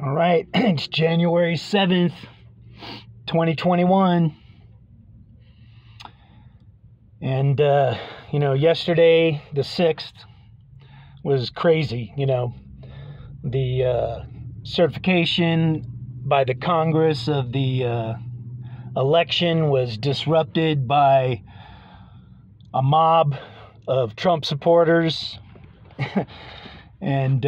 All right, it's January 7th, 2021. And, yesterday, the 6th, was crazy. The certification by the Congress of the election was disrupted by a mob of Trump supporters. And,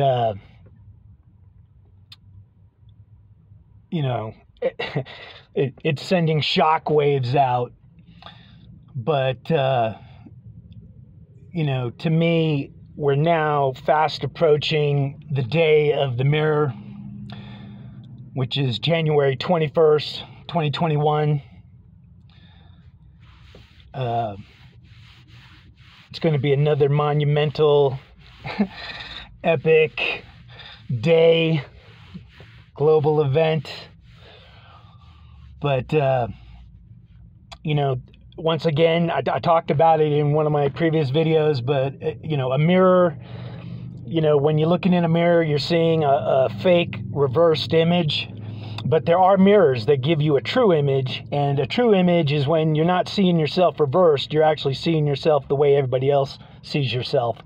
it's sending shock waves out. But, to me, we're now fast approaching the day of the mirror, which is January 21st, 2021. It's going to be another monumental, epic day, global event. But, once again, I talked about it in one of my previous videos, but, a mirror, when you're looking in a mirror, you're seeing a fake reversed image, but there are mirrors that give you a true image, and a true image is when you're not seeing yourself reversed, you're actually seeing yourself the way everybody else sees yourself.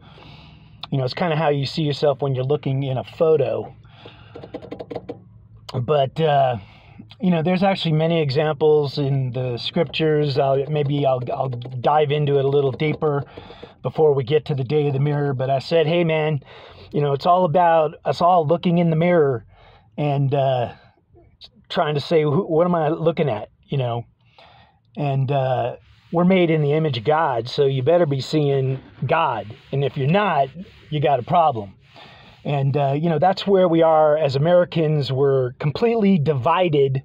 It's kind of how you see yourself when you're looking in a photo. But, there's actually many examples in the scriptures. I'll dive into it a little deeper before we get to the day of the mirror. But I said, hey, man, it's all about us all looking in the mirror and trying to say, what am I looking at, And we're made in the image of God, so you better be seeing God. And if you're not, you got a problem. And, that's where we are as Americans. We're completely divided.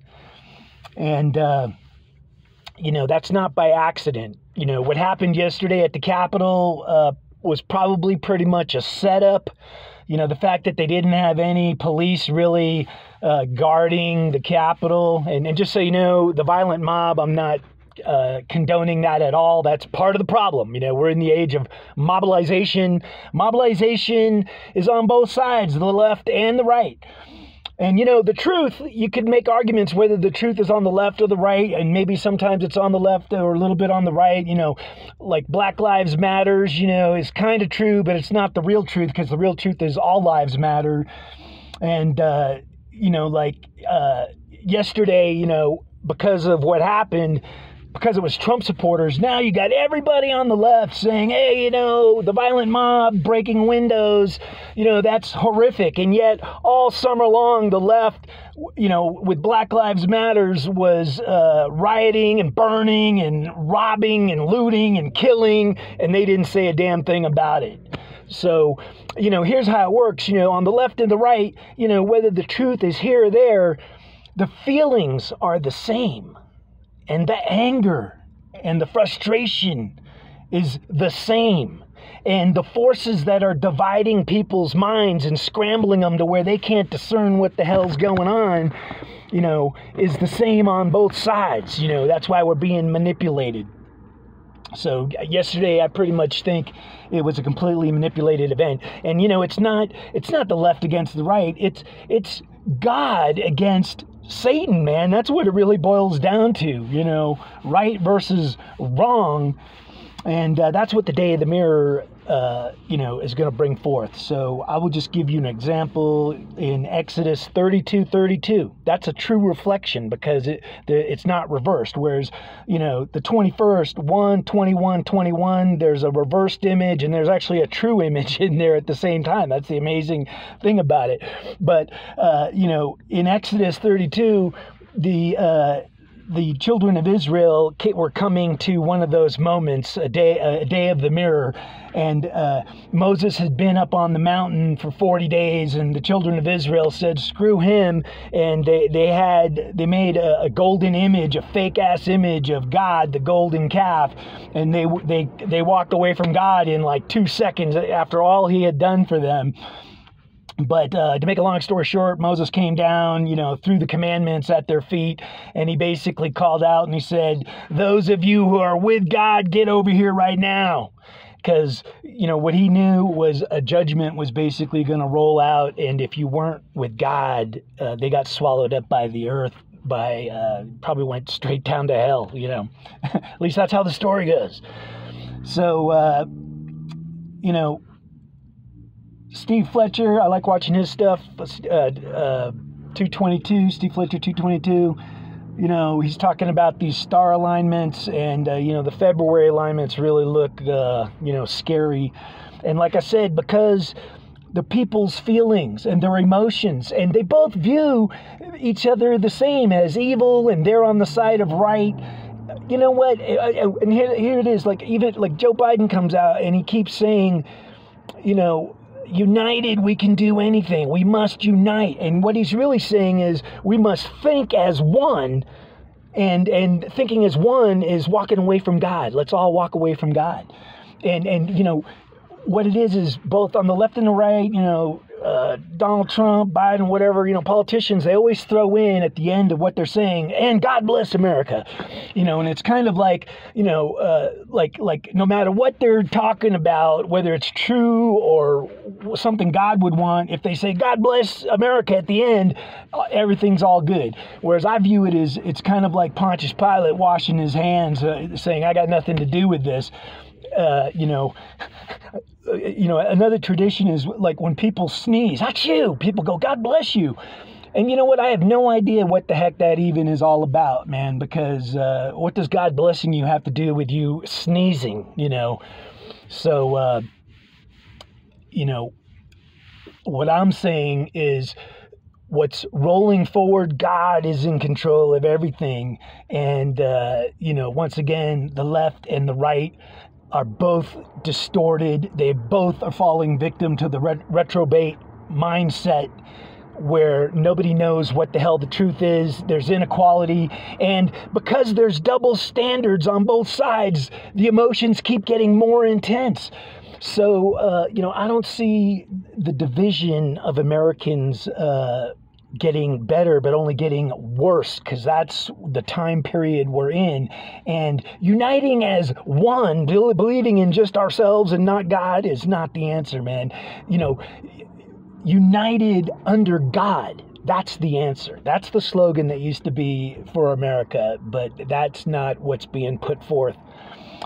And, that's not by accident. What happened yesterday at the Capitol was probably pretty much a setup. The fact that they didn't have any police really guarding the Capitol. And just so you know, the violent mob, I'm not condoning that at all. That's part of the problem. We're in the age of mobilization. Mobilization is on both sides, the left and the right. And, the truth, you could make arguments whether the truth is on the left or the right, and maybe sometimes it's on the left or a little bit on the right, like Black Lives Matters, is kind of true, but it's not the real truth, because the real truth is all lives matter. And, yesterday, because of what happened, because it was Trump supporters, now you got everybody on the left saying, hey, the violent mob breaking windows, that's horrific. And yet all summer long, the left, with Black Lives Matters was rioting and burning and robbing and looting and killing, and they didn't say a damn thing about it. So, here's how it works, on the left and the right, whether the truth is here or there, the feelings are the same. And the anger and the frustration is the same. And the forces that are dividing people's minds and scrambling them to where they can't discern what the hell's going on, is the same on both sides. That's why we're being manipulated. So yesterday, I pretty much think it was a completely manipulated event. And, it's not the left against the right. It's God against Satan, man. That's what it really boils down to, right versus wrong. And that's what the day of the mirror, is going to bring forth. So I will just give you an example in Exodus 32:32. That's a true reflection because it's not reversed. Whereas, the 21st, 1:21:21, there's a reversed image and there's actually a true image in there at the same time. That's the amazing thing about it. But, in Exodus 32, the children of Israel were coming to one of those moments, a day of the mirror, and Moses had been up on the mountain for 40 days, and the children of Israel said, "Screw him!" And they made a golden image, a fake ass image of God, the golden calf, and they walked away from God in like 2 seconds after all He had done for them. But to make a long story short, Moses came down, threw the commandments at their feet, and he basically called out and he said, "Those of you who are with God, get over here right now." because, you know, what he knew was a judgment was basically going to roll out, and if you weren't with God, they got swallowed up by the earth, probably went straight down to hell, you know. At least that's how the story goes. So, you know, Steve Fletcher, I like watching his stuff. 222, Steve Fletcher 222. You know, he's talking about these star alignments, and, you know, the February alignments really look, you know, scary. And like I said, because the people's feelings and their emotions, and they both view each other the same as evil, and they're on the side of right. You know what? And here it is. Like, even like Joe Biden comes out and he keeps saying, you know, united we can do anything. We must unite. And what he's really saying is we must think as one. And thinking as one is walking away from God. Let's all walk away from God. And you know, what it is both on the left and the right, you know, Donald Trump, Biden, whatever, you know, politicians, they always throw in at the end of what they're saying, and God bless America, you know, and it's kind of like, you know, like no matter what they're talking about, whether it's true or something God would want, if they say God bless America at the end, everything's all good. Whereas I view it as, it's kind of like Pontius Pilate washing his hands, saying, I got nothing to do with this. You know, another tradition is like when people sneeze, achoo, people go, God bless you. And you know what? I have no idea what the heck that even is all about, man, because what does God blessing you have to do with you sneezing, you know? So, you know, what I'm saying is what's rolling forward, God is in control of everything. And, you know, once again, the left and the right are both distorted. They both are falling victim to the retrobate mindset where nobody knows what the hell the truth is. There's inequality. And because there's double standards on both sides, the emotions keep getting more intense. So, you know, I don't see the division of Americans getting better, but only getting worse, because that's the time period we're in. And uniting as one, believing in just ourselves and not God, is not the answer, man. You know, united under God, that's the answer. That's the slogan that used to be for America, but that's not what's being put forth.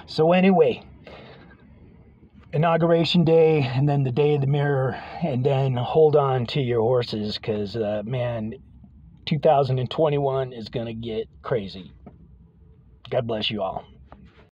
So anyway, Inauguration Day, and then the Day of the Mirror, and then hold on to your horses, because, man, 2021 is going to get crazy. God bless you all.